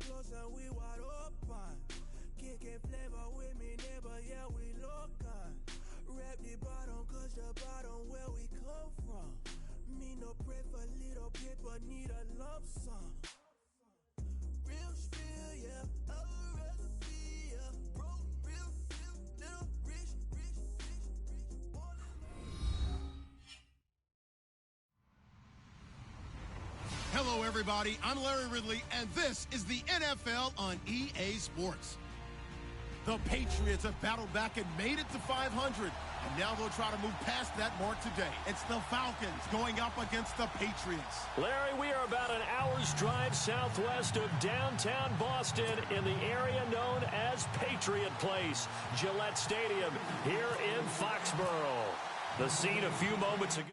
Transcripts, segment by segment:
close and we wide open. Kicking flavor with me, neighbor, yeah, we local. Rap the bottom, cause the bottom where we come from. Me no pray for little paper, need a lump sum. Real spill, yeah, a recipe, yeah. Broke, real feel, little rich. Hello, everybody. I'm Larry Ridley, and this is the NFL on EA Sports. The Patriots have battled back and made it to 500, and now they'll try to move past that mark today. It's the Falcons going up against the Patriots. Larry, we are about an hour's drive southwest of downtown Boston in the area known as Patriot Place, Gillette Stadium, here in Foxborough. The scene a few moments ago.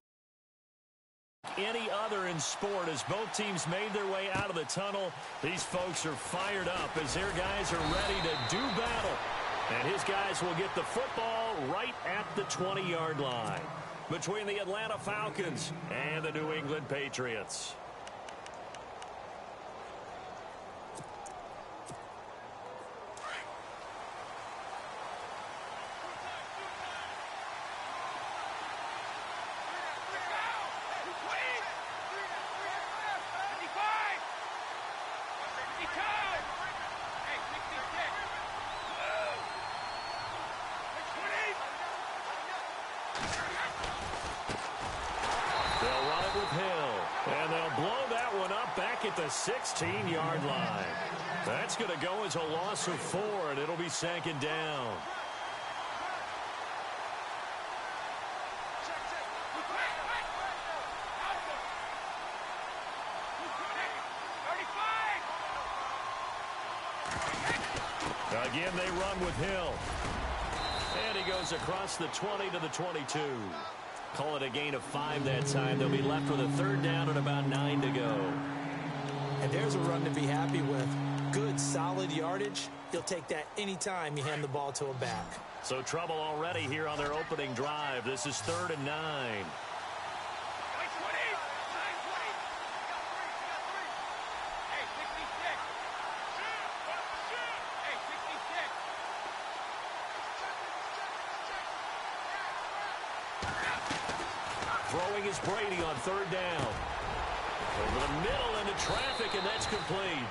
Any other in sport as both teams made their way out of the tunnel. These folks are fired up as their guys are ready to do battle. And his guys will get the football right at the 20-yard line between the Atlanta Falcons and the New England Patriots. At the 16-yard line. That's going to go as a loss of 4, and it'll be second down. Again, they run with Hill. And he goes across the 20 to the 22. Call it a gain of 5 that time. They'll be left with a third down and about 9 to go. And there's a run to be happy with. Good, solid yardage. You'll take that anytime you hand the ball to a back. So trouble already here on their opening drive. This is 3rd and 9. Throwing is Brady on 3rd down. Over the middle into traffic, and that's complete.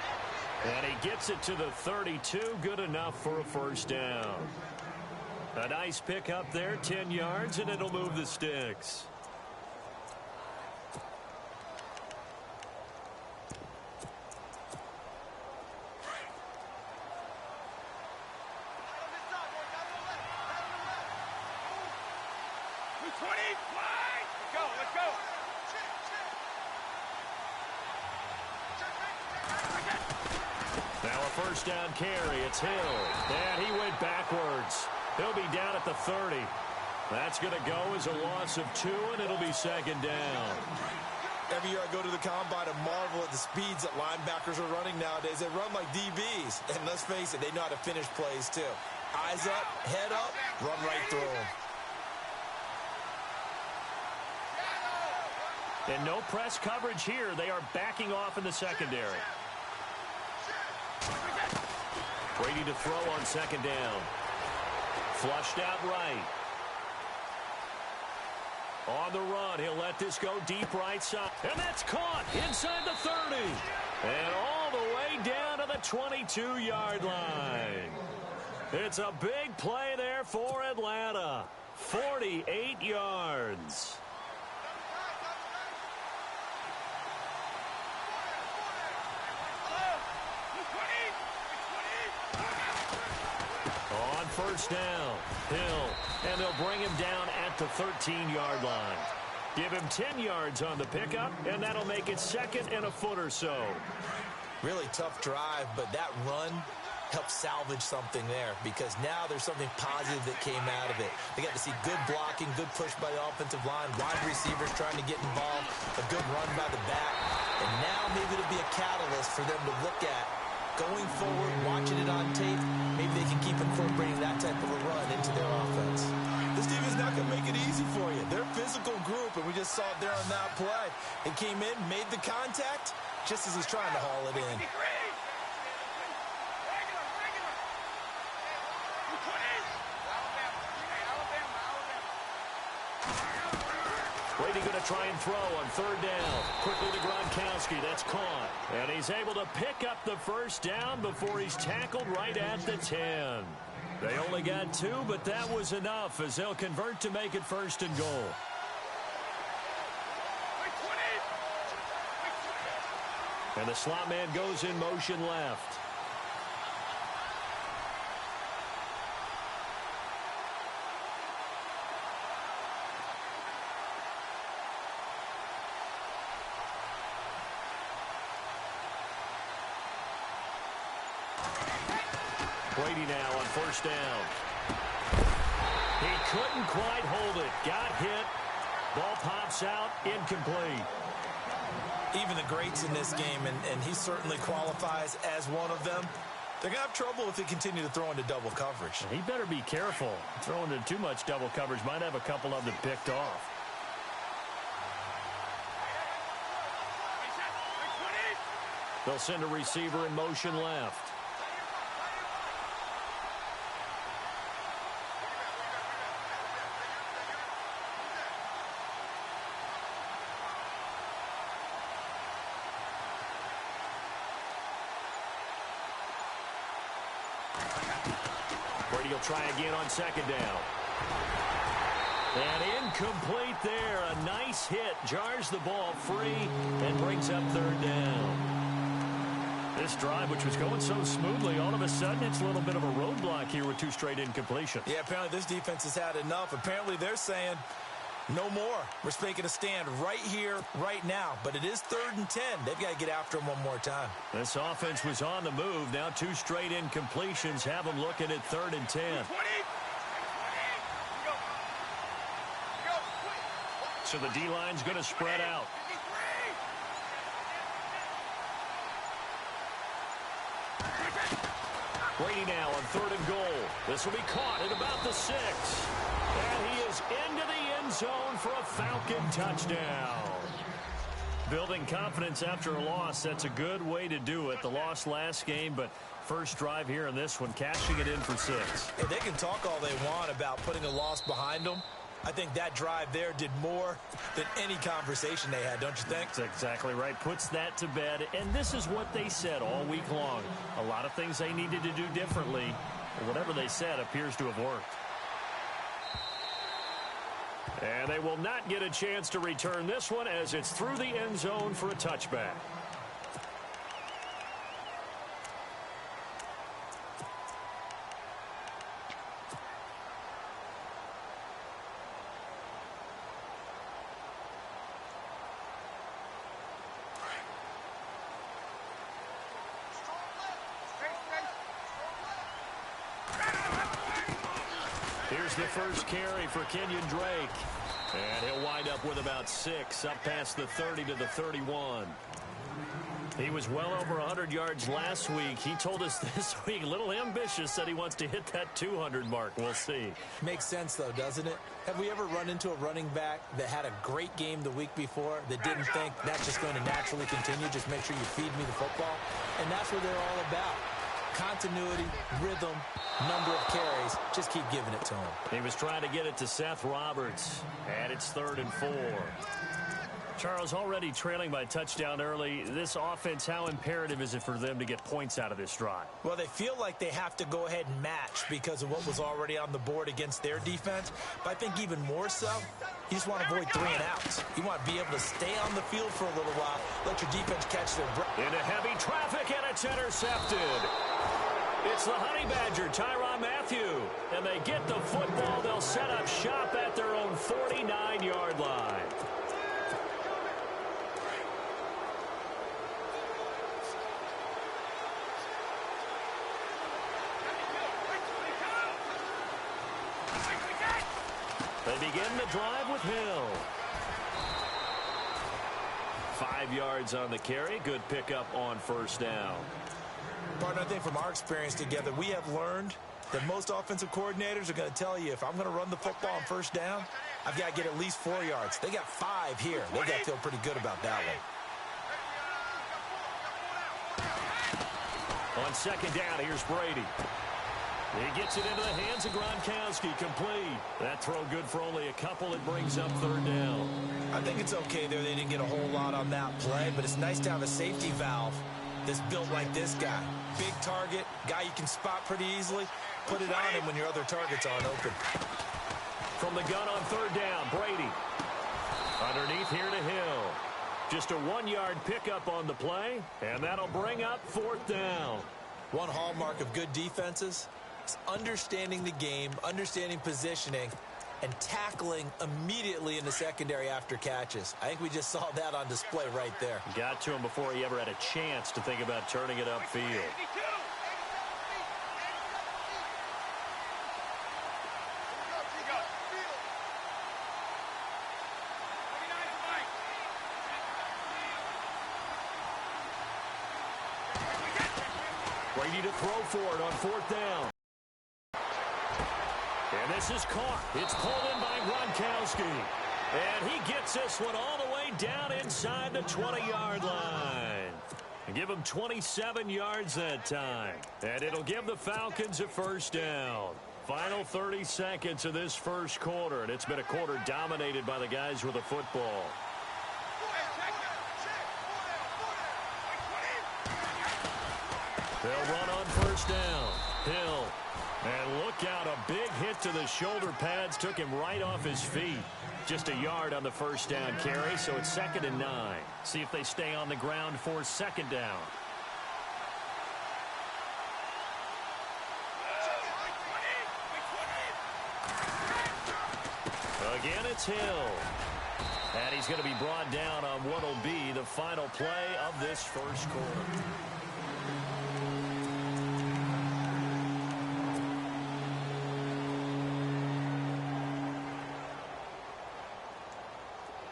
And he gets it to the 32. Good enough for a first down. A nice pick up there, 10 yards, and it'll move the sticks. First down carry, it's Hill, and he went backwards. He'll be down at the 30. That's going to go as a loss of 2, and it'll be second down. Every year I go to the combine and marvel at the speeds that linebackers are running nowadays. They run like DBs, and let's face it, they know how to finish plays too. Eyes up, head up, run right through them. And no press coverage here. They are backing off in the secondary. Brady to throw on second down. Flushed out right. On the run, he'll let this go deep right side. And that's caught inside the 30. And all the way down to the 22-yard line. It's a big play there for Atlanta. 48 yards. On first down, Hill, and they'll bring him down at the 13-yard line. Give him 10 yards on the pickup, and that'll make it second and a foot or so. Really tough drive, but that run helped salvage something there because now there's something positive that came out of it. They got to see good blocking, good push by the offensive line, wide receivers trying to get involved, a good run by the back, and now maybe it'll be a catalyst for them to look at going forward, watching it on tape. Maybe they can keep incorporating that type of a run into their offense. This team is not going to make it easy for you. They're a physical group, and we just saw it there on that play. It came in, made the contact, just as he's trying to haul it in. Brady going to try and throw on third down. Quickly to Gronkowski. That's caught. And he's able to pick up the first down before he's tackled right at the 10. They only got 2, but that was enough as they'll convert to make it first and goal. And the slot man goes in motion left. Brady now on first down. He couldn't quite hold it. Got hit. Ball pops out. Incomplete. Even the greats in this game, and he certainly qualifies as one of them, they're going to have trouble if they continue to throw into double coverage. He better be careful. Throwing into too much double coverage might have a couple of them picked off. They'll send a receiver in motion left. Brady will try again on second down. And incomplete there. A nice hit. Jars the ball free and brings up third down. This drive, which was going so smoothly, all of a sudden it's a little bit of a roadblock here with 2 straight incompletions. Yeah, apparently this defense has had enough. Apparently they're saying, no more. We're making a stand right here, right now. But it is 3rd and 10. They've got to get after him one more time. This offense was on the move. Now 2 straight incompletions have them looking at 3rd and 10. So the D-line's going to spread out. Brady now on 3rd and goal. This will be caught at about the 6. And he is into the end zone for a Falcon touchdown. Building confidence after a loss, that's a good way to do it. The loss last game, but first drive here in this one, cashing it in for 6. Yeah, they can talk all they want about putting a loss behind them. I think that drive there did more than any conversation they had, don't you think? That's exactly right. Puts that to bed. And this is what they said all week long. A lot of things they needed to do differently. Whatever they said appears to have worked. And they will not get a chance to return this one as it's through the end zone for a touchback. Here's the first carry for Kenyon Drake. And he'll wind up with about 6, up past the 30 to the 31. He was well over 100 yards last week. He told us this week, a little ambitious, said he wants to hit that 200 mark. We'll see. Makes sense, though, doesn't it? Have we ever run into a running back that had a great game the week before that didn't think that's just going to naturally continue? Just make sure you feed me the football. And that's what they're all about. Continuity, rhythm, number of carries. Just keep giving it to him. He was trying to get it to Seth Roberts. And it's 3rd and 4. Charles, already trailing by touchdown early. This offense, how imperative is it for them to get points out of this drive? Well, they feel like they have to go ahead and match because of what was already on the board against their defense. But I think even more so, you just want to avoid 3 and outs. You want to be able to stay on the field for a little while, let your defense catch their breath. Into heavy traffic, and it's intercepted. It's the Honey Badger, Tyrann Mathieu. And they get the football. They'll set up shop at their own 49-yard line. They begin the drive with Hill. 5 yards on the carry. Good pickup on first down. Partner, I think from our experience together, we have learned that most offensive coordinators are going to tell you, if I'm going to run the football on first down, I've got to get at least 4 yards. They got 5 here. They got to feel pretty good about that one. On second down, here's Brady. He gets it into the hands of Gronkowski, complete. That throw good for only a couple. It brings up third down. I think it's okay there. They didn't get a whole lot on that play, but it's nice to have a safety valve that's built like this guy. Big target, guy you can spot pretty easily. Put it on him when your other targets aren't open. From the gun on third down, Brady. Underneath here to Hill. Just a 1-yard pickup on the play, and that'll bring up fourth down. One hallmark of good defenses is understanding the game, understanding positioning, and tackling immediately in the secondary after catches. I think we just saw that on display right there. Got to him before he ever had a chance to think about turning it upfield. Brady to throw for it on fourth down. And this is caught. It's pulled in by Gronkowski. And he gets this one all the way down inside the 20-yard line. Give him 27 yards that time. And it'll give the Falcons a first down. Final 30 seconds of this first quarter. And it's been a quarter dominated by the guys with the football. They'll run on first down. Hill. And look out, a big hit to the shoulder pads. Took him right off his feet. Just a yard on the first down carry, so it's 2nd and 9. See if they stay on the ground for second down. Again, it's Hill. And he's going to be brought down on what will be the final play of this first quarter.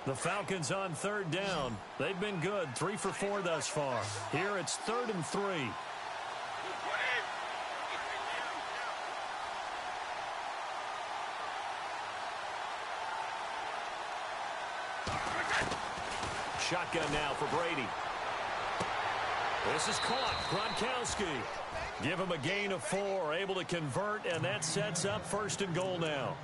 The Falcons on third down. They've been good, 3 for 4 thus far. Here it's 3rd and 3. Shotgun now for Brady. This is caught. Gronkowski. Give him a gain of 4, able to convert, and that sets up 1st and goal now.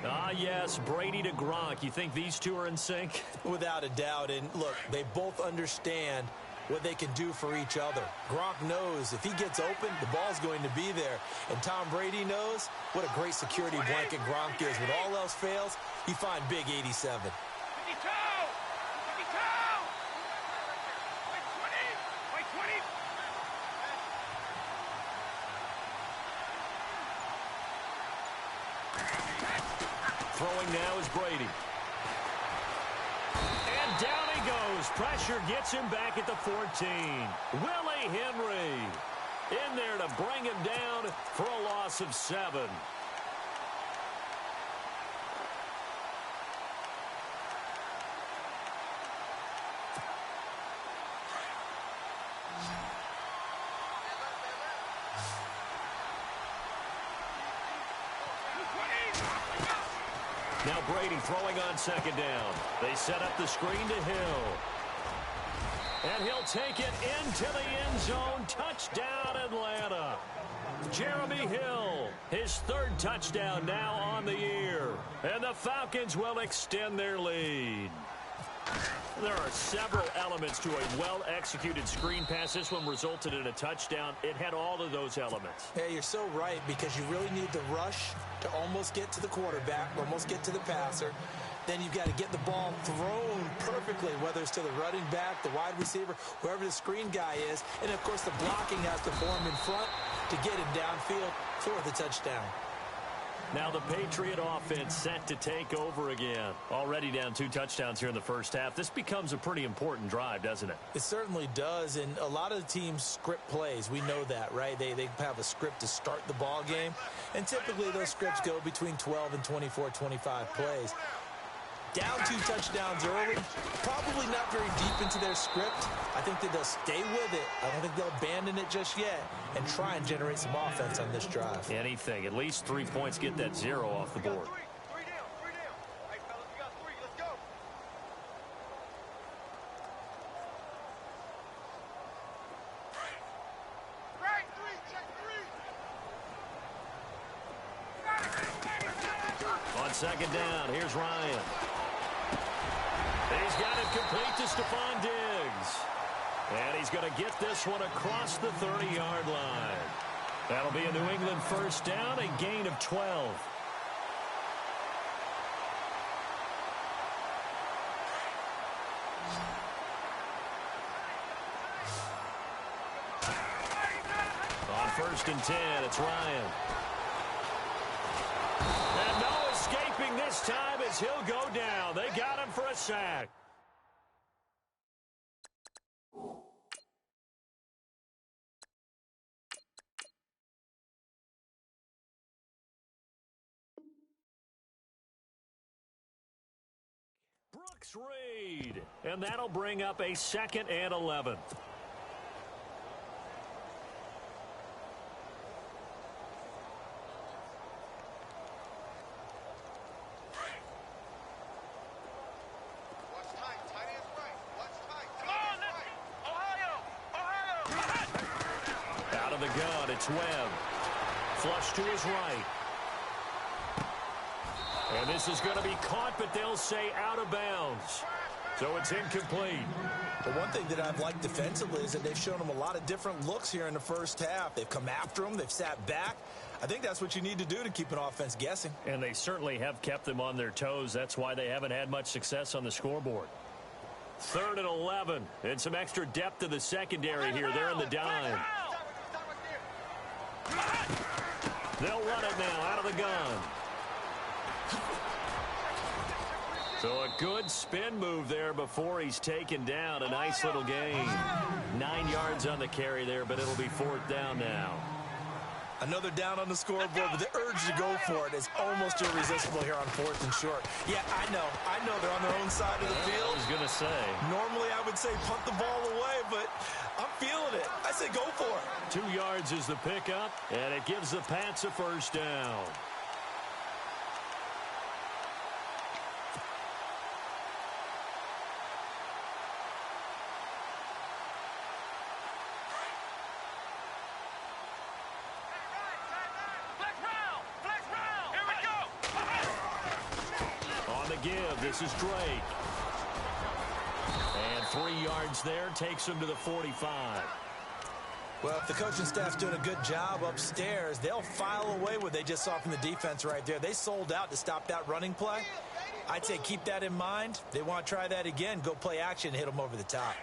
Ah, yes, Brady to Gronk. You think these two are in sync? Without a doubt. And look, they both understand what they can do for each other. Gronk knows if he gets open, the ball's going to be there. And Tom Brady knows what a great security blanket Gronk is. When all else fails, you find big 87. Throwing now is Brady. And down he goes. Pressure gets him back at the 14. Willie Henry in there to bring him down for a loss of 7. Now Brady throwing on second down. They set up the screen to Hill. And he'll take it into the end zone. Touchdown, Atlanta. Jeremy Hill, his 3rd touchdown now on the year. And the Falcons will extend their lead. There are several elements to a well-executed screen pass. This one resulted in a touchdown. It had all of those elements. Yeah, you're so right, because you really need the rush to almost get to the quarterback, almost get to the passer. Then you've got to get the ball thrown perfectly, whether it's to the running back, the wide receiver, whoever the screen guy is. And, of course, the blocking has to form in front to get him downfield for the touchdown. Now the Patriot offense set to take over again. Already down 2 touchdowns here in the first half. This becomes a pretty important drive, doesn't it? It certainly does, and a lot of the teams script plays. We know that, right? They have a script to start the ball game, and typically those scripts go between 12 and 24, 25 plays. Down 2 touchdowns early, probably not very deep into their script. I think that they'll stay with it. I don't think they'll abandon it just yet and try and generate some offense on this drive. Anything. At least 3 points, get that 0 off the board. second down. Here's Ryan. He's got it complete to Stephon Diggs. And he's going to get this one across the 30-yard line. That'll be a New England first down, a gain of 12. On 1st and 10, it's Ryan. And no escaping this time as he'll go down. They got him for a sack. Brooks Reed. And that'll bring up a 2nd and 11. The gun, it's Webb. Flush to his right. And this is going to be caught, but they'll say out of bounds. So it's incomplete. But one thing that I've liked defensively is that they've shown them a lot of different looks here in the first half. They've come after them. They've sat back. I think that's what you need to do to keep an offense guessing. And they certainly have kept them on their toes. That's why they haven't had much success on the scoreboard. 3rd and 11. And some extra depth to the secondary here. They're in the dime. They'll run it now out of the gun. So a good spin move there before he's taken down. A nice little gain. 9 yards on the carry there, but it'll be 4th down now. Another down on the scoreboard, but the urge to go for it is almost irresistible here on 4th and short. Yeah, I know they're on their own side of the field. I was going to say. Normally I would say punt the ball away, but I'm feeling it. I say go for it. 2 yards is the pickup, and it gives the Pats a first down. Give. This is Drake. And 3 yards there takes him to the 45. Well, if the coaching staff's doing a good job upstairs, they'll file away what they just saw from the defense right there. They sold out to stop that running play. I'd say keep that in mind. They want to try that again. Go play action and hit them over the top.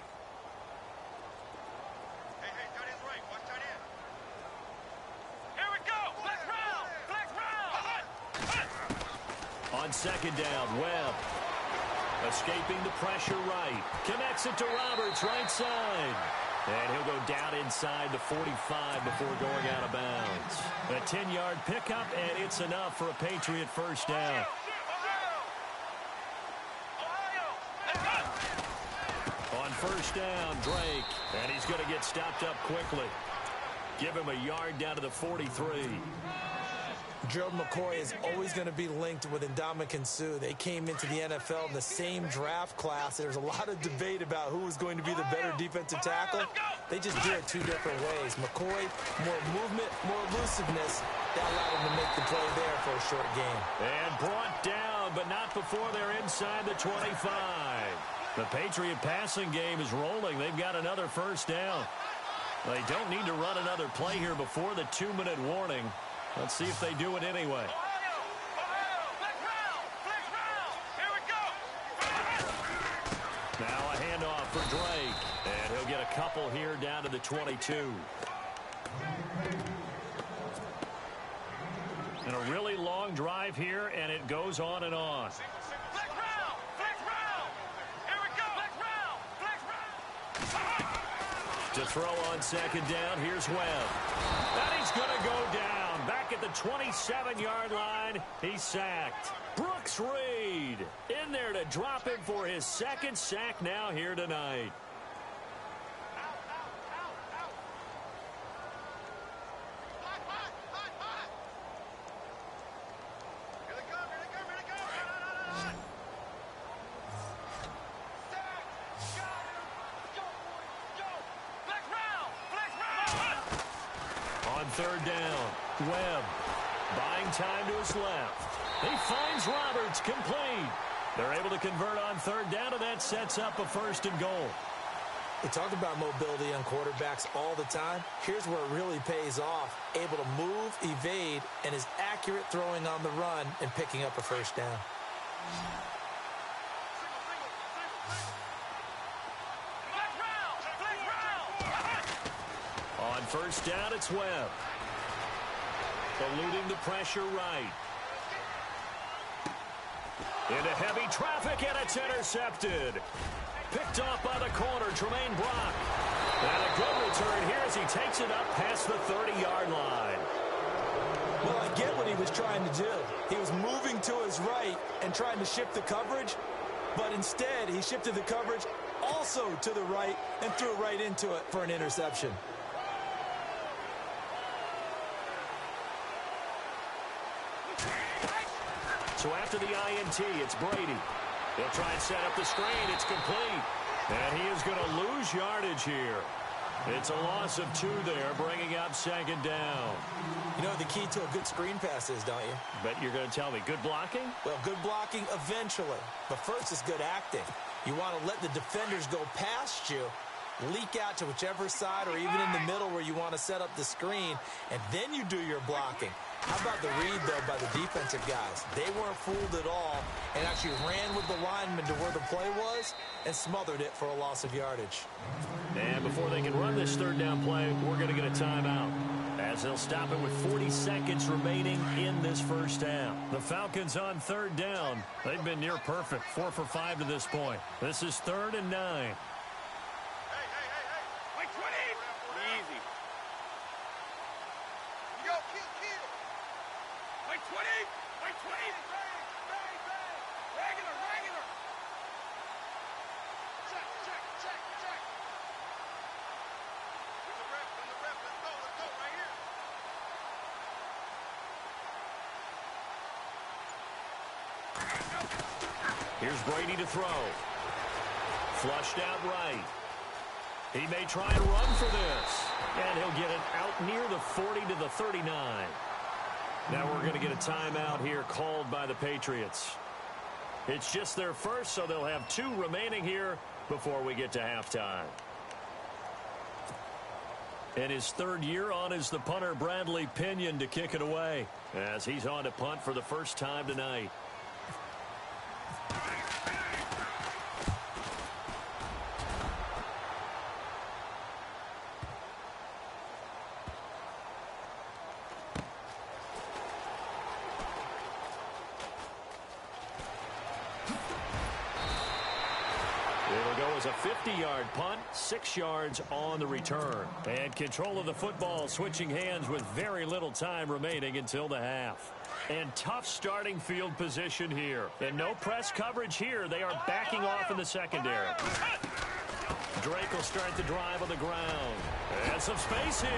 On 2nd down, Webb. Escaping the pressure right. Connects it to Roberts, right side. And he'll go down inside the 45 before going out of bounds. A 10-yard pickup, and it's enough for a Patriot first down. On 1st down, Drake. And he's going to get stopped up quickly. Give him a yard down to the 43. Gerald McCoy is always going to be linked with Ndamukong Suh. They came into the NFL in the same draft class. There's a lot of debate about who was going to be the better defensive tackle. They just do it 2 different ways. McCoy, more movement, more elusiveness. That allowed him to make the play there for a short gain. And brought down, but not before they're inside the 25. The Patriot passing game is rolling. They've got another first down. They don't need to run another play here before the 2-minute warning. Let's see if they do it anyway. Now a handoff for Drake. And he'll get a couple here down to the 22. And a really long drive here, and it goes on and on. To throw on 2nd down, here's Webb. And he's going to go down. Back at the 27-yard line, he's sacked. Brooks Reed in there to drop him for his 2nd sack now here tonight. On 3rd down, Webb Buying time to his left. He finds Roberts, complete. They're able to convert on third down, and that sets up a 1st and goal. We talk about mobility on quarterbacks all the time. Here's where it really pays off. Able to move, evade, and is accurate throwing on the run and picking up a 1st down. On 1st down, it's Webb. Eluding the pressure right. Into heavy traffic, and it's intercepted. Picked off by the corner, Tremaine Brock. And a good return here as he takes it up past the 30-yard line. Well, I get what he was trying to do. He was moving to his right and trying to shift the coverage, but instead he shifted the coverage also to the right and threw right into it for an interception. So after the INT, it's Brady. He'll try and set up the screen. It's complete. And he is going to lose yardage here. It's a loss of 2 there, bringing up 2nd down. You know what the key to a good screen pass is, don't you? Bet you're going to tell me. Good blocking? Well, good blocking eventually. But first is good acting. You want to let the defenders go past you, leak out to whichever side or even in the middle where you want to set up the screen, and then you do your blocking. How about the read, though, by the defensive guys? They weren't fooled at all and actually ran with the lineman to where the play was and smothered it for a loss of yardage. And before they can run this 3rd down play, we're going to get a timeout, as they'll stop it with 40 seconds remaining in this 1st down. The Falcons on 3rd down. They've been near perfect, 4 for 5 to this point. This is 3rd and 9. Here's Brady to throw. Flushed out right. He may try and run for this. And he'll get it out near the 40 to the 39. Now we're going to get a timeout here called by the Patriots. It's just their first, so they'll have 2 remaining here before we get to halftime. And his 3rd year on is the punter Bradley Pinion to kick it away, as he's on to punt for the first time tonight. It'll go as a 50-yard punt, 6 yards on the return. And control of the football switching hands with very little time remaining until the half. And tough starting field position here. And no press coverage here. They are backing off in the secondary. Drake will start the drive on the ground. And some space here.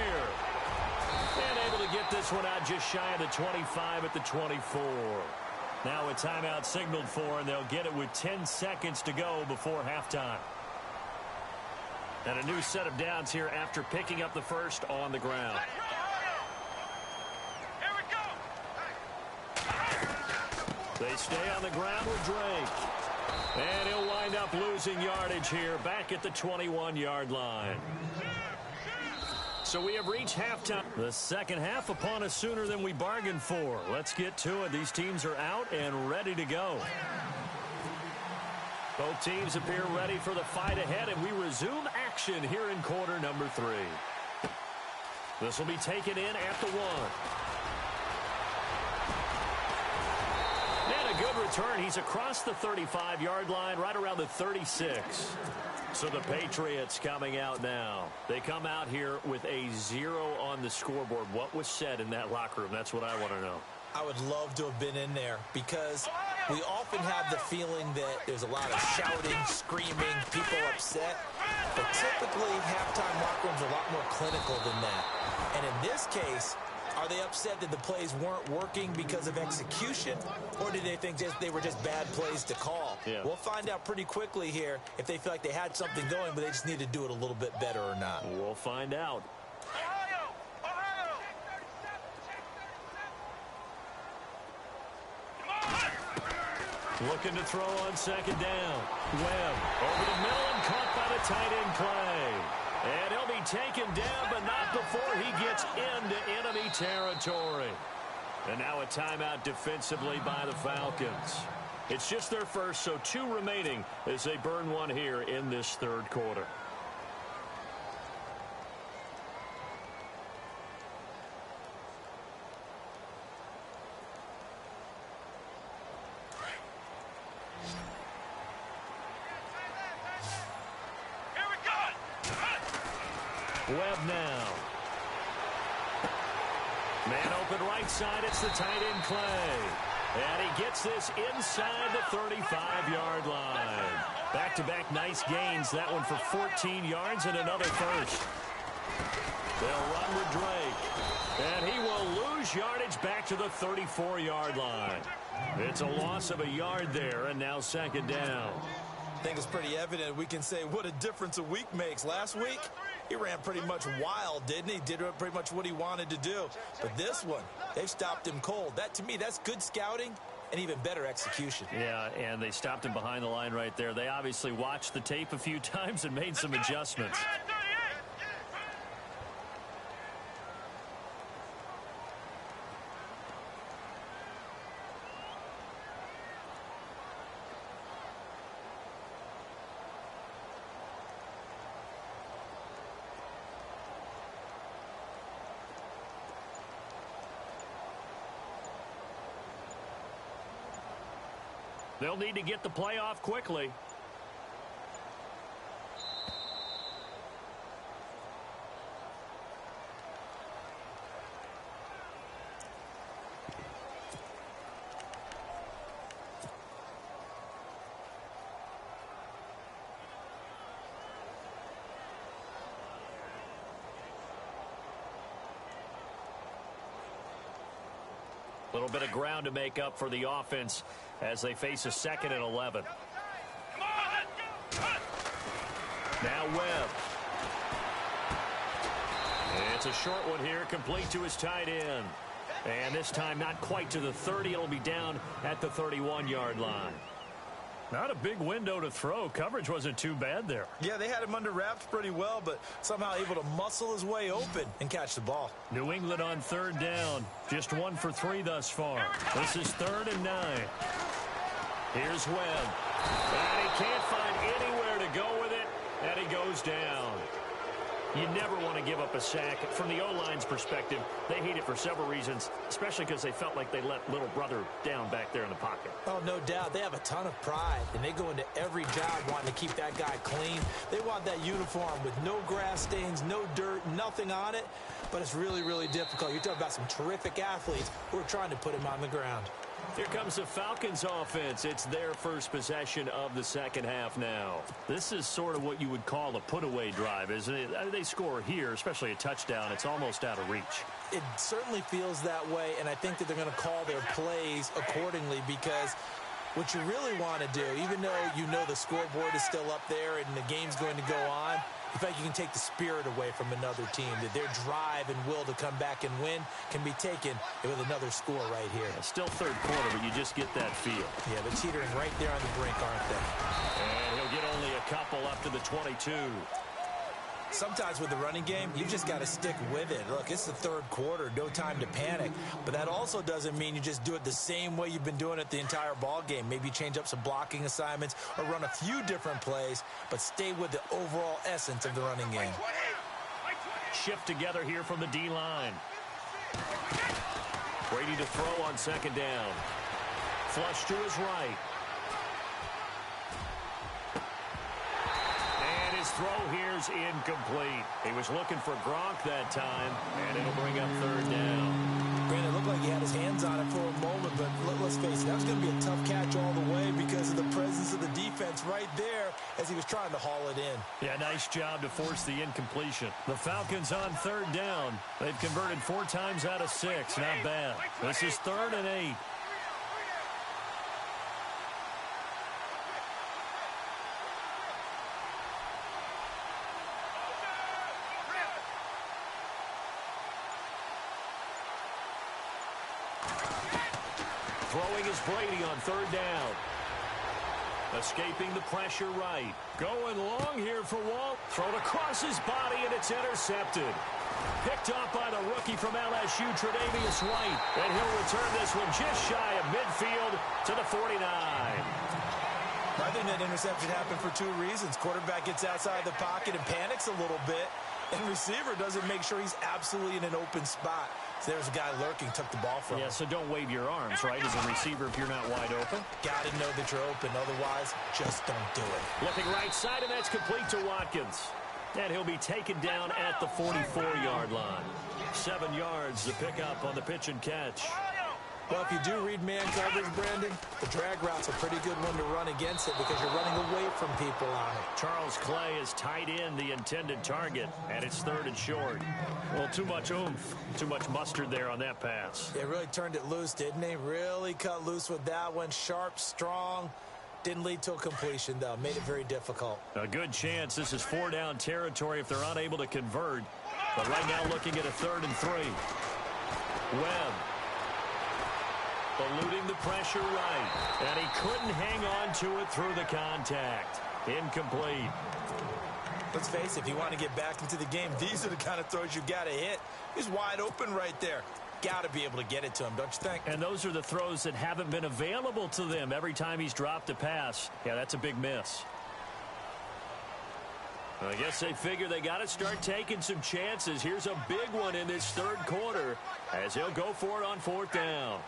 And able to get this one out just shy of the 25 at the 24. Now a timeout signaled for, and they'll get it with 10 seconds to go before halftime. And a new set of downs here after picking up the first on the ground. They stay on the ground with Drake. And he'll wind up losing yardage here back at the 21-yard line. So we have reached halftime. The second half upon us sooner than we bargained for. Let's get to it. These teams are out and ready to go. Both teams appear ready for the fight ahead, and we resume action here in quarter number 3. This will be taken in at the 1. And a good return. He's across the 35-yard line, right around the 36. So the Patriots coming out now. They come out here with a 0 on the scoreboard. What was said in that locker room? That's what I want to know. I would love to have been in there because we often have the feeling that there's a lot of shouting, screaming, people upset. But typically, halftime locker rooms are a lot more clinical than that. And in this case, are they upset that the plays weren't working because of execution, or did they think they were just bad plays to call? Yeah. We'll find out pretty quickly here if they feel like they had something going, but they just need to do it a little bit better or not. We'll find out. Looking to throw on second down. Webb over the middle and caught by the tight end Clay. And he'll be taken down, but not before he gets into enemy territory. And now a timeout defensively by the Falcons. It's just their first, so 2 remaining as they burn one here in this third quarter. Webb now. Man open right side. It's the tight end Clay. And he gets this inside the 35-yard line. Back-to-back nice gains. That one for 14 yards and another first. They'll run with Drake. And he will lose yardage back to the 34-yard line. It's a loss of a yard there, and now second down. I think it's pretty evident. We can say what a difference a week makes. Last week, he ran pretty much wild, didn't he? Did pretty much what he wanted to do. But this one, they've stopped him cold. That, to me, that's good scouting and even better execution. Yeah, and they stopped him behind the line right there. They obviously watched the tape a few times and made some adjustments. They'll need to get the play off quickly. A little bit of ground to make up for the offense as they face a 2nd and 11. Now Webb. It's a short one here, complete to his tight end. And this time not quite to the 30. It'll be down at the 31-yard line. Not a big window to throw. Coverage wasn't too bad there. Yeah, they had him under wraps pretty well, but somehow able to muscle his way open and catch the ball. New England on 3rd down. Just 1 for 3 thus far. This is 3rd and 9. Here's Webb. And he can't find anywhere to go with it, and he goes down. You never want to give up a sack. From the O-line's perspective, they hate it for several reasons, especially because they felt like they let little brother down back there in the pocket. Oh, no doubt. They have a ton of pride, and they go into every job wanting to keep that guy clean. They want that uniform with no grass stains, no dirt, nothing on it, but it's really, really difficult. You're talking about some terrific athletes who are trying to put him on the ground. Here comes the Falcons offense. It's their first possession of the second half now. This is sort of what you would call a put-away drive, isn't it? They score here, especially a touchdown. It's almost out of reach. It certainly feels that way, and I think that they're going to call their plays accordingly because what you really want to do, even though you know the scoreboard is still up there and the game's going to go on, in fact, you can take the spirit away from another team, that their drive and will to come back and win can be taken with another score right here. Still 3rd quarter, but you just get that feel. Yeah, they're teetering right there on the brink, aren't they? And he'll get only a couple up to the 22. Sometimes with the running game, you just got to stick with it. Look, it's the 3rd quarter, no time to panic. But that also doesn't mean you just do it the same way you've been doing it the entire ball game. Maybe change up some blocking assignments or run a few different plays, but stay with the overall essence of the running game. Shift together here from the D-line. Brady to throw on 2nd down. Flush to his right. Throw here's incomplete. He was looking for Gronk that time, and it'll bring up 3rd down. Granted, it looked like he had his hands on it for a moment, but let's face it, that was going to be a tough catch all the way because of the presence of the defense right there as he was trying to haul it in. Yeah, nice job to force the incompletion. The Falcons on 3rd down. They've converted 4 times out of 6. Not bad. This is 3rd and 8. Throwing is Brady on 3rd down. Escaping the pressure right. Going long here for Walt. Thrown across his body, and it's intercepted. Picked off by the rookie from LSU, Tre'Davious White. And he'll return this one just shy of midfield to the 49. I think that interception happened for two reasons. Quarterback gets outside the pocket and panics a little bit, and receiver doesn't make sure he's absolutely in an open spot. So there's a guy lurking, took the ball from him. Yeah, so don't wave your arms, right, as a receiver if you're not wide open. Got to know that you're open. Otherwise, just don't do it. Looking right side, and that's complete to Watkins. And he'll be taken down at the 44-yard line. 7 yards to pick up on the pitch and catch. Well, if you do read man coverage, Brandon, the drag route's a pretty good one to run against it because you're running away from people on it. Charles Clay is tight in the intended target, and it's 3rd and short. Well, too much oomph, too much mustard there on that pass. They really turned it loose, didn't they? Really cut loose with that one. Sharp, strong. Didn't lead to a completion, though. Made it very difficult. A good chance this is 4-down territory if they're unable to convert. But right now looking at a 3rd and 3. Webb. Eluding the pressure right. And he couldn't hang on to it through the contact. Incomplete. Let's face it, if you want to get back into the game, these are the kind of throws you got to hit. He's wide open right there. Got to be able to get it to him, don't you think? And those are the throws that haven't been available to them every time he's dropped a pass. Yeah, that's a big miss. I guess they figure they got to start taking some chances. Here's a big one in this 3rd quarter as he'll go for it on 4th down.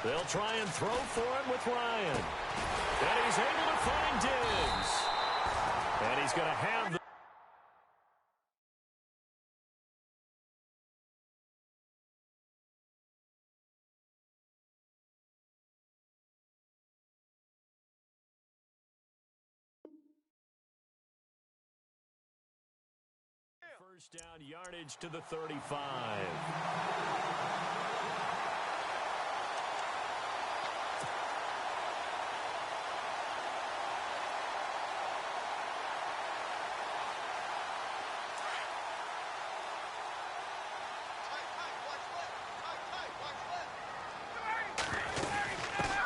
They'll try and throw for him with Ryan. And he's able to find Diggs. And he's going to have the... First down yardage to the 35.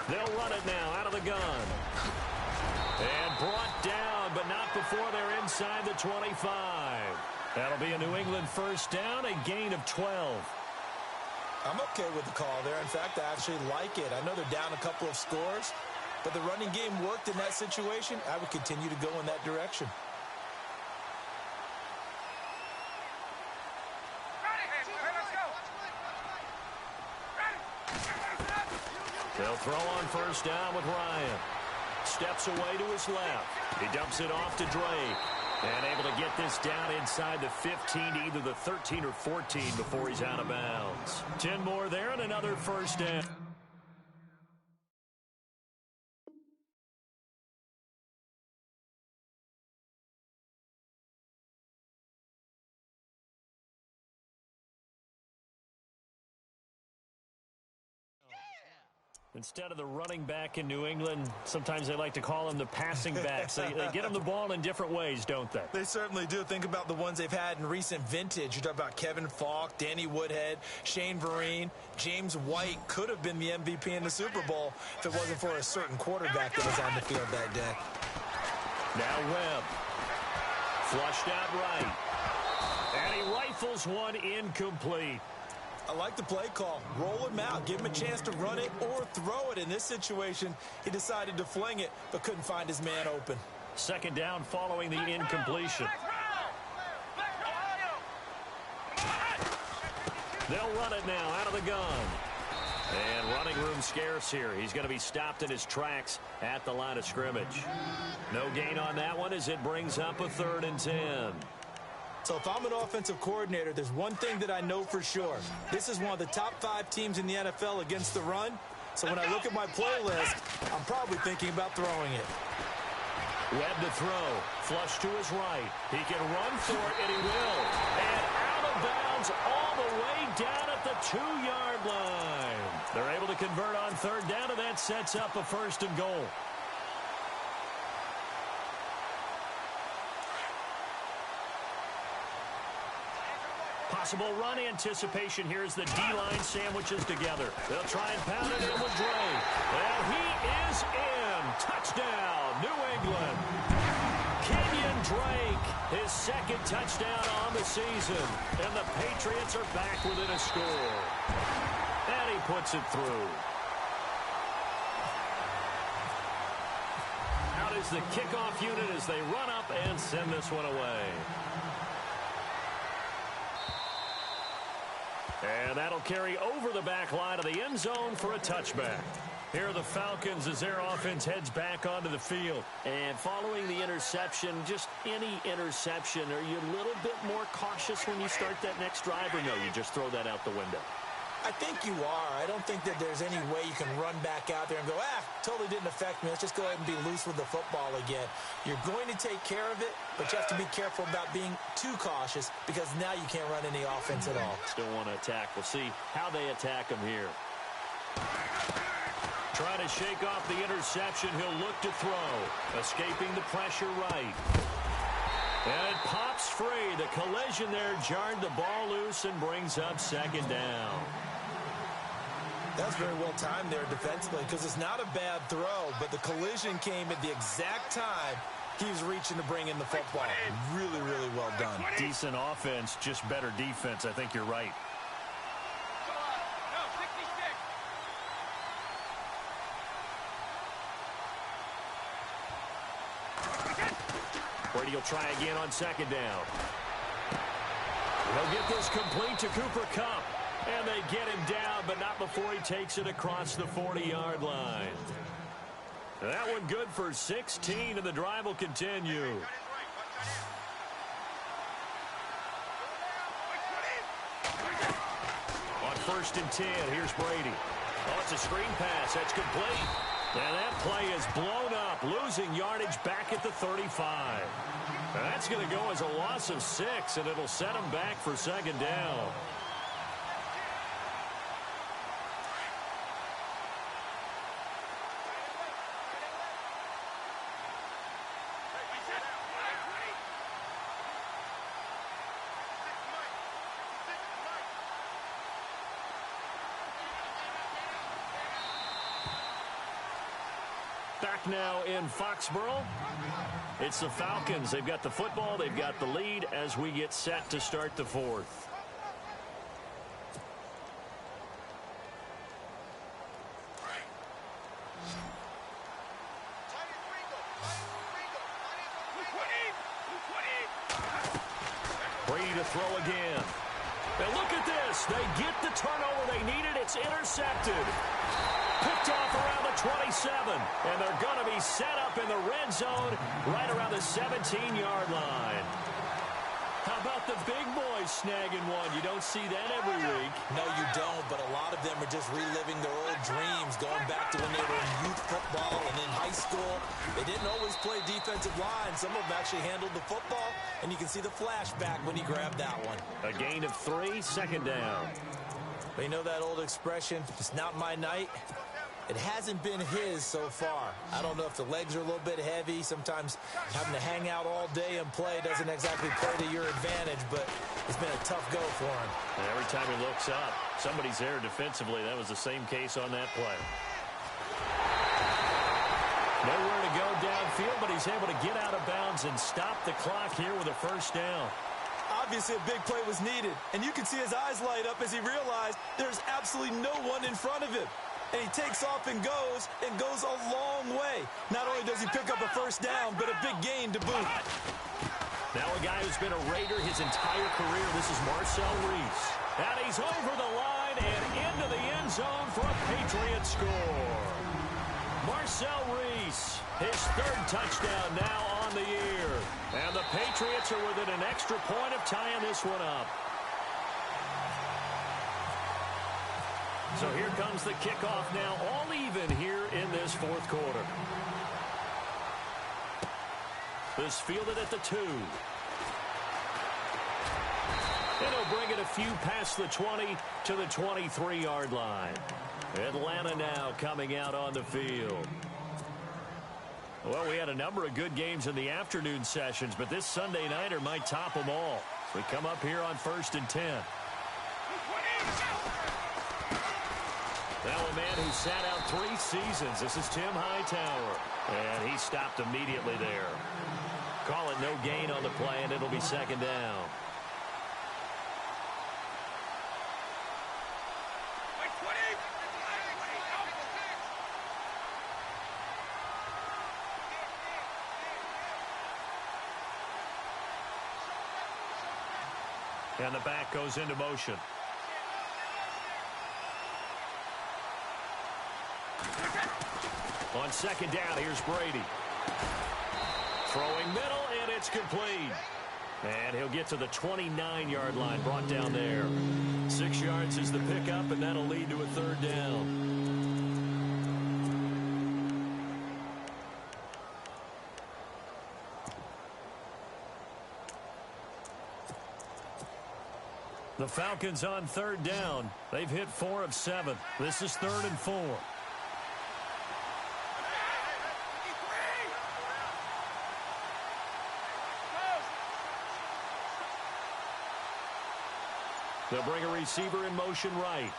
They'll run it now out of the gun. And brought down, but not before they're inside the 25. That'll be a New England first down, a gain of 12. I'm okay with the call there. In fact, I actually like it. I know they're down a couple of scores, but the running game worked in that situation. I would continue to go in that direction. They'll throw on first down with Ryan. Steps away to his left. He dumps it off to Drake. And able to get this down inside the 15, either the 13 or 14 before he's out of bounds. 10 more there and another first down. Instead of the running back in New England, sometimes they like to call them the passing backs. They get them the ball in different ways, don't they? They certainly do. Think about the ones they've had in recent vintage. You talk about Kevin Falk, Danny Woodhead, Shane Vereen. James White could have been the MVP in the Super Bowl if it wasn't for a certain quarterback that was on the field that day. Now Webb. Flushed out right. And he rifles one incomplete. I like the play call. Roll him out. Give him a chance to run it or throw it. In this situation, he decided to fling it, but couldn't find his man open. Second down following the incompletion. They'll run it now out of the gun. And running room scarce here. He's going to be stopped in his tracks at the line of scrimmage. No gain on that one as it brings up a 3rd and 10. So if I'm an offensive coordinator, there's one thing that I know for sure. This is one of the top 5 teams in the NFL against the run. So when I look at my playlist, I'm probably thinking about throwing it. Webb to throw. Flush to his right. He can run for it, and he will. And out of bounds all the way down at the 2-yard line. They're able to convert on 3rd down, and that sets up a 1st and goal. Possible run anticipation here as the D-line sandwiches together. They'll try and pound it in with Drake. And he is in. Touchdown, New England. Kenyon Drake, his second touchdown on the season. And the Patriots are back within a score. And he puts it through. Out is the kickoff unit as they run up and send this one away. And that'll carry over the back line of the end zone for a touchback. Here are the Falcons as their offense heads back onto the field. And following the interception, just any interception, are you a little bit more cautious when you start that next drive, or no, you just throw that out the window? I think you are. I don't think that there's any way you can run back out there and go, totally didn't affect me. Let's just go ahead and be loose with the football again. You're going to take care of it, but you have to be careful about being too cautious because now you can't run any offense at all. Still want to attack. We'll see how they attack him here. Trying to shake off the interception. He'll look to throw. Escaping the pressure right. And it pops free. The collision there jarred the ball loose and brings up second down. That's very well timed there defensively because it's not a bad throw, but the collision came at the exact time he was reaching to bring in the football. Really, really well done. Decent offense, just better defense. I think you're right. Brady will try again on second down. They'll get this complete to Cooper Kupp. And they get him down, but not before he takes it across the 40-yard line. That one good for 16, and the drive will continue. On 1st and 10, here's Brady. Oh, it's a screen pass. That's complete. And that play is blown up, losing yardage back at the 35. That's going to go as a loss of 6, and it'll set him back for second down. Back now in Foxborough. It's the Falcons. They've got the football. They've got the lead as we get set to start the fourth. Brady to throw again. And look at this. They get the turnover they needed. It's intercepted. Picked off around the 27, and they're going to be set up in the red zone right around the 17-yard line. How about the big boys snagging one? You don't see that every week. No, you don't, but a lot of them are just reliving their old dreams, going back to when they were in youth football and in high school. They didn't always play defensive line. Some of them actually handled the football, and you can see the flashback when he grabbed that one. A gain of 3, second down. But you know that old expression, it's not my night? It hasn't been his so far. I don't know if the legs are a little bit heavy. Sometimes having to hang out all day and play doesn't exactly play to your advantage, but it's been a tough go for him. And every time he looks up, somebody's there defensively. That was the same case on that play. Nowhere to go downfield, but he's able to get out of bounds and stop the clock here with a first down. Obviously, a big play was needed, and you can see his eyes light up as he realized there's absolutely no one in front of him. And he takes off and goes a long way. Not only does he pick up a first down, but a big gain to boot. Now a guy who's been a Raider his entire career. This is Marcel Reese. And he's over the line and into the end zone for a Patriot score. Marcel Reese, his 3rd touchdown now on the year. And the Patriots are within an extra point of tying this one up. So here comes the kickoff now, all even here in this 4th quarter. This fielded at the 2. And he'll bring it a few past the 20 to the 23-yard line. Atlanta now coming out on the field. Well, we had a number of good games in the afternoon sessions, but this Sunday nighter might top them all. We come up here on 1st and 10. Now a man who sat out 3 seasons. This is Tim Hightower. And he stopped immediately there. Call it no gain on the play, and it'll be 2nd down. And the back goes into motion. On 2nd down, here's Brady. Throwing middle, and it's complete. And he'll get to the 29-yard line, brought down there. 6 yards is the pickup, and that'll lead to a 3rd down. The Falcons on 3rd down. They've hit 4 of 7. This is 3rd and 4. They'll bring a receiver in motion right.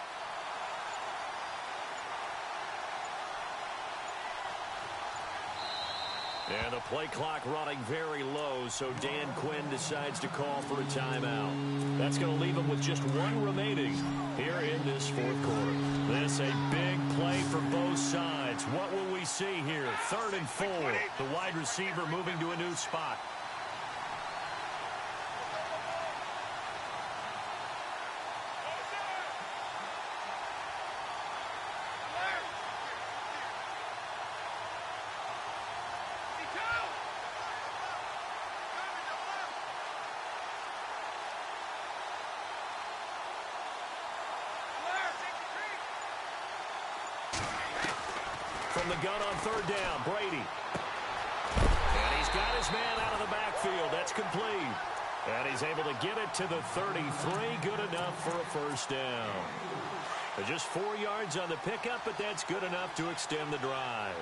And the play clock running very low, so Dan Quinn decides to call for a timeout. That's going to leave him with just 1 remaining here in this 4th quarter. This a big play for both sides. What will we see here? 3rd and 4. The wide receiver moving to a new spot. From the gun on 3rd down, Brady. And he's got his man out of the backfield. That's complete. And he's able to get it to the 33. Good enough for a 1st down. Just 4 yards on the pickup, but that's good enough to extend the drive.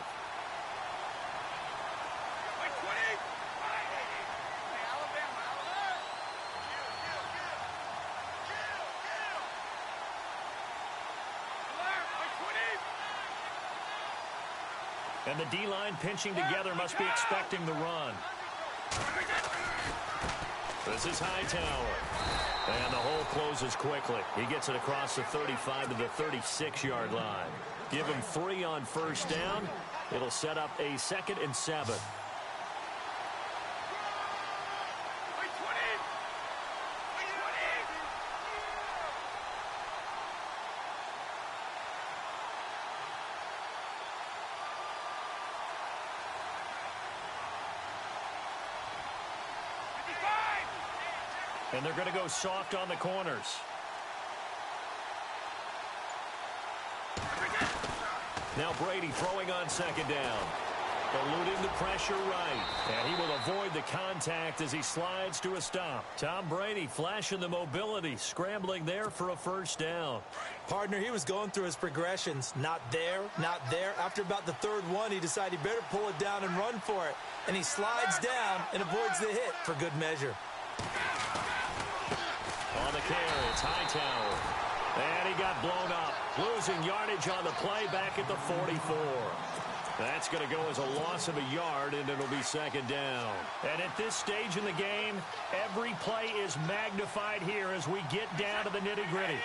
And the D-line pinching together, must be expecting the run. This is Hightower. And the hole closes quickly. He gets it across the 35 to the 36-yard line. Give him 3 on 1st down. It'll set up a 2nd and 7. And they're going to go soft on the corners. Now Brady throwing on 2nd down. Eluding the pressure right. And he will avoid the contact as he slides to a stop. Tom Brady flashing the mobility, scrambling there for a 1st down. Partner, he was going through his progressions. Not there, not there. After about the 3rd one, he decided he better pull it down and run for it. And he slides down and avoids the hit for good measure. On the carry, it's Hightower. And he got blown up. Losing yardage on the play back at the 44. That's going to go as a loss of a yard, and it'll be 2nd down. And at this stage in the game, every play is magnified here as we get down to the nitty-gritty.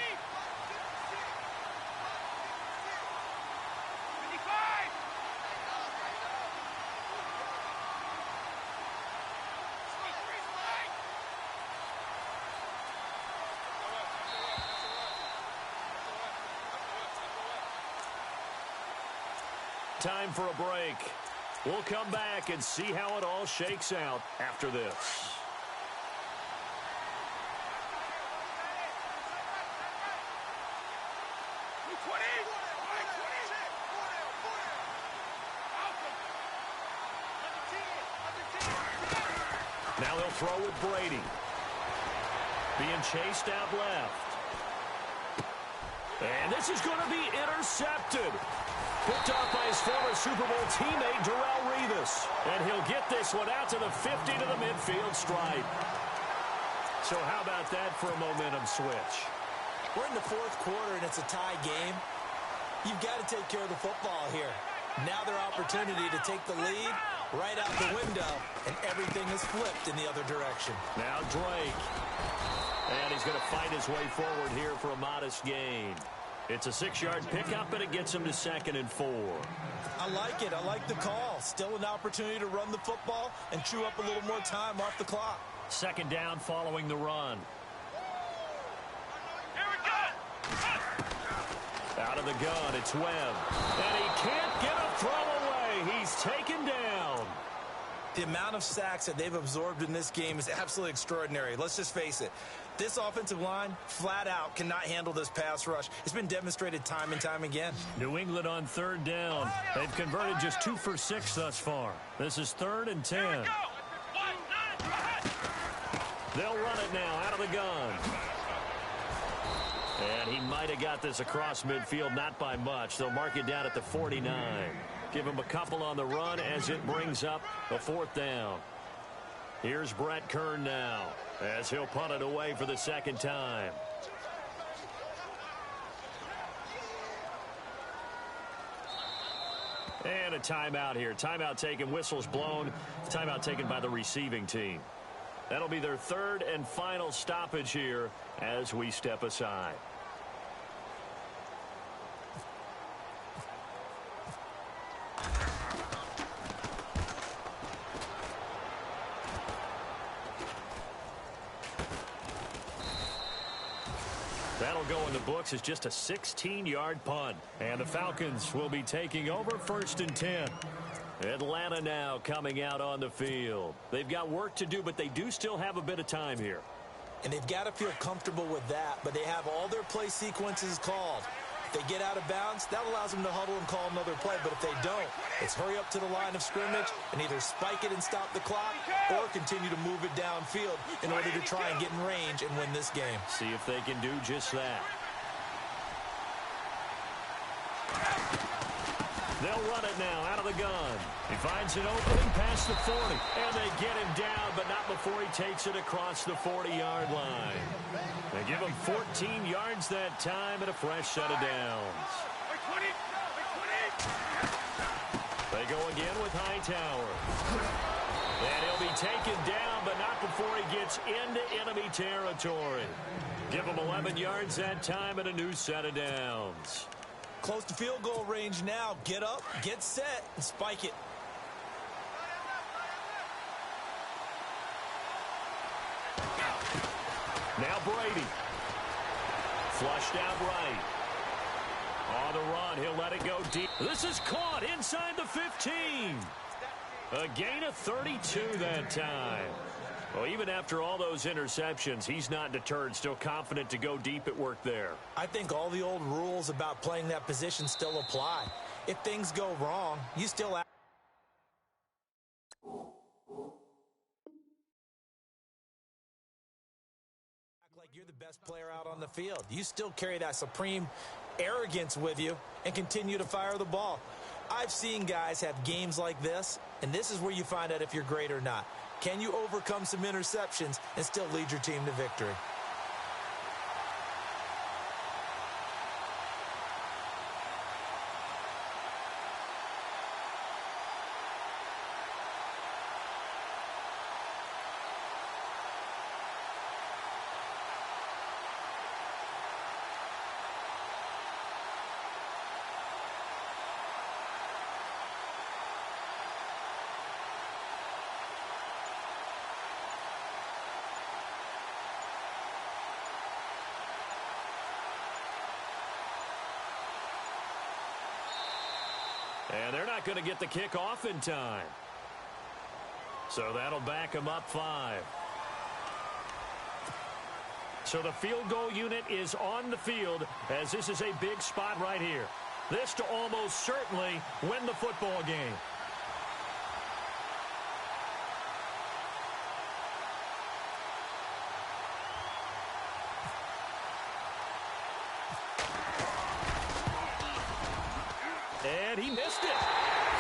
Time for a break. We'll come back and see how it all shakes out after this. Now they'll throw with Brady. Being chased out left. And this is going to be intercepted. Picked off by his former Super Bowl teammate, Darrelle Revis. And he'll get this one out to the 50 to the midfield stripe. So how about that for a momentum switch? We're in the fourth quarter, and it's a tie game. You've got to take care of the football here. Now their opportunity to take the lead right out the window, and everything is flipped in the other direction. Now Drake. And he's going to fight his way forward here for a modest gain. It's a 6-yard pickup, and it gets him to 2nd and 4. I like it. I like the call. Still an opportunity to run the football and chew up a little more time off the clock. 2nd down following the run. Out of the gun, it's Webb. And he can't get a throw away. He's taken down. The amount of sacks that they've absorbed in this game is absolutely extraordinary. Let's just face it. This offensive line, flat out, cannot handle this pass rush. It's been demonstrated time and time again. New England on 3rd down. They've converted just 2 for 6 thus far. This is 3rd and 10. They'll run it now out of the gun. And he might have got this across midfield, not by much. They'll mark it down at the 49. Give him a couple on the run as it brings up a 4th down. Here's Brett Kern now as he'll punt it away for the 2nd time. And a timeout here. Timeout taken, whistles blown. Timeout taken by the receiving team. That'll be their 3rd and final stoppage here as we step aside. That'll go in the books as just a 16-yard punt. And the Falcons will be taking over 1st and 10. Atlanta now coming out on the field. They've got work to do, but they do still have a bit of time here. And they've got to feel comfortable with that, but they have all their play sequences called. If they get out of bounds, that allows them to huddle and call another play. But if they don't, it's hurry up to the line of scrimmage and either spike it and stop the clock or continue to move it downfield in order to try and get in range and win this game. See if they can do just that. They'll run it now out of the gun. He finds an opening past the 40. And they get him down, but not before he takes it across the 40-yard line. They give him 14 yards that time and a fresh set of downs. They go again with Hightower. And he'll be taken down, but not before he gets into enemy territory. Give him 11 yards that time and a new set of downs. Close to field goal range now. Get up, get set, and spike it. Now Brady. Flushed out right. On the run, he'll let it go deep. This is caught inside the 15. A gain of 32 that time. Well, even after all those interceptions, he's not deterred, still confident to go deep at work there. I think all the old rules about playing that position still apply. If things go wrong, you still act like you're the best player out on the field. You still carry that supreme arrogance with you and continue to fire the ball. I've seen guys have games like this, and this is where you find out if you're great or not. Can you overcome some interceptions and still lead your team to victory? And they're not going to get the kick off in time. So that'll back them up 5. So the field goal unit is on the field as this is a big spot right here. This to almost certainly win the football game. And he missed it.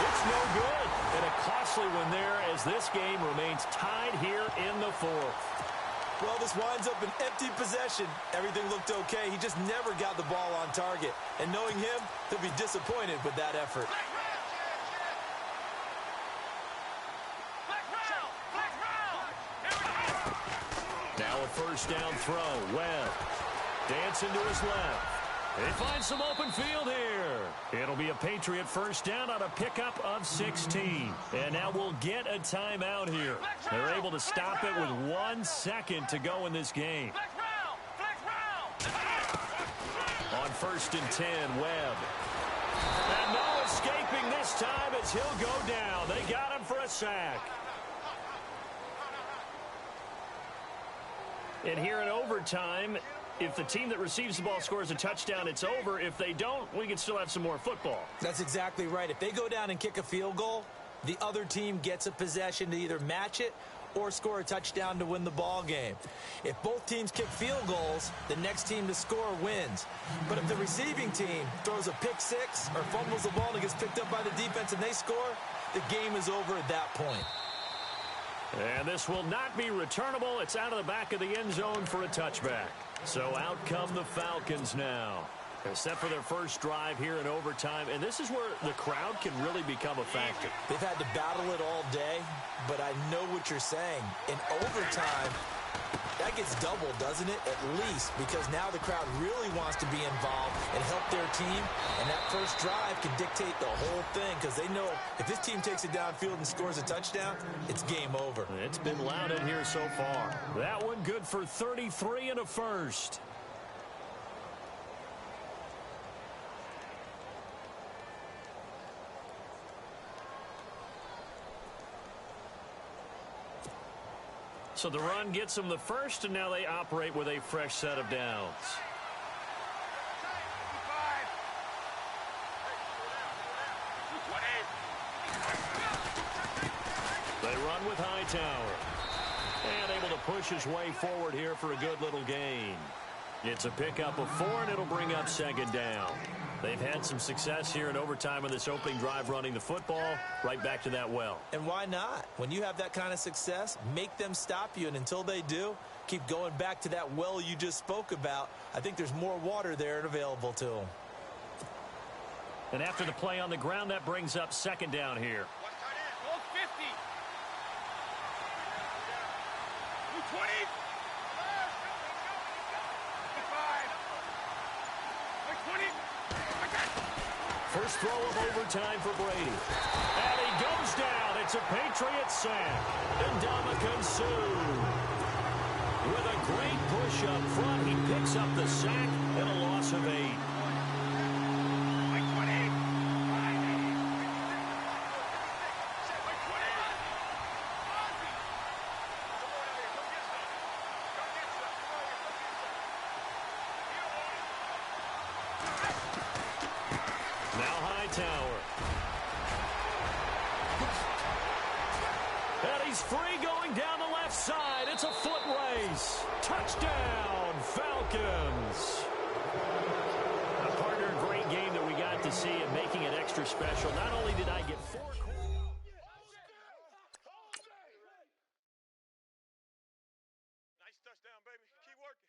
It's no good. And a costly one there as this game remains tied here in the 4th. Well, this winds up an empty possession. Everything looked okay. He just never got the ball on target. And knowing him, he'll be disappointed with that effort. Now a first down throw. Webb dancing to his left. They find some open field here. It'll be a Patriot first down on a pickup of 16. And now we'll get a timeout here. They're able to stop it with 1 second to go in this game. On first and 10, Webb. And no escaping this time as he'll go down. They got him for a sack. And here in overtime, if the team that receives the ball scores a touchdown, it's over. If they don't, we can still have some more football. That's exactly right. If they go down and kick a field goal, the other team gets a possession to either match it or score a touchdown to win the ball game. If both teams kick field goals, the next team to score wins. But if the receiving team throws a pick six or fumbles the ball and it gets picked up by the defense and they score, the game is over at that point. And this will not be returnable. It's out of the back of the end zone for a touchback. So out come the Falcons now. They're set for their first drive here in overtime, and this is where the crowd can really become a factor. They've had to battle it all day, but I know what you're saying. In overtime, that gets doubled, doesn't it? At least, because now the crowd really wants to be involved and help their team, and that first drive can dictate the whole thing because they know if this team takes it downfield and scores a touchdown, it's game over. It's been loud in here so far. That one good for 33 and a first. So the run gets them the first, and now they operate with a fresh set of downs. They run with Hightower. And able to push his way forward here for a good little gain. It's a pickup of 4, and it'll bring up second down. They've had some success here in overtime in this opening drive running the football. Right back to that well. And why not? When you have that kind of success, make them stop you. And until they do, keep going back to that well you just spoke about. I think there's more water there and available to them. And after the play on the ground, that brings up second down here. 20. First throw of overtime for Brady. And he goes down. It's a Patriot sack. And Ndamukong Suh. With a great push up front, he picks up the sack and a loss of 8. And he's free going down the left side. It's a foot race. Touchdown, Falcons. A partner, great game that we got to see and making it extra special. Not only did I get 4... Nice touchdown, baby. Keep working.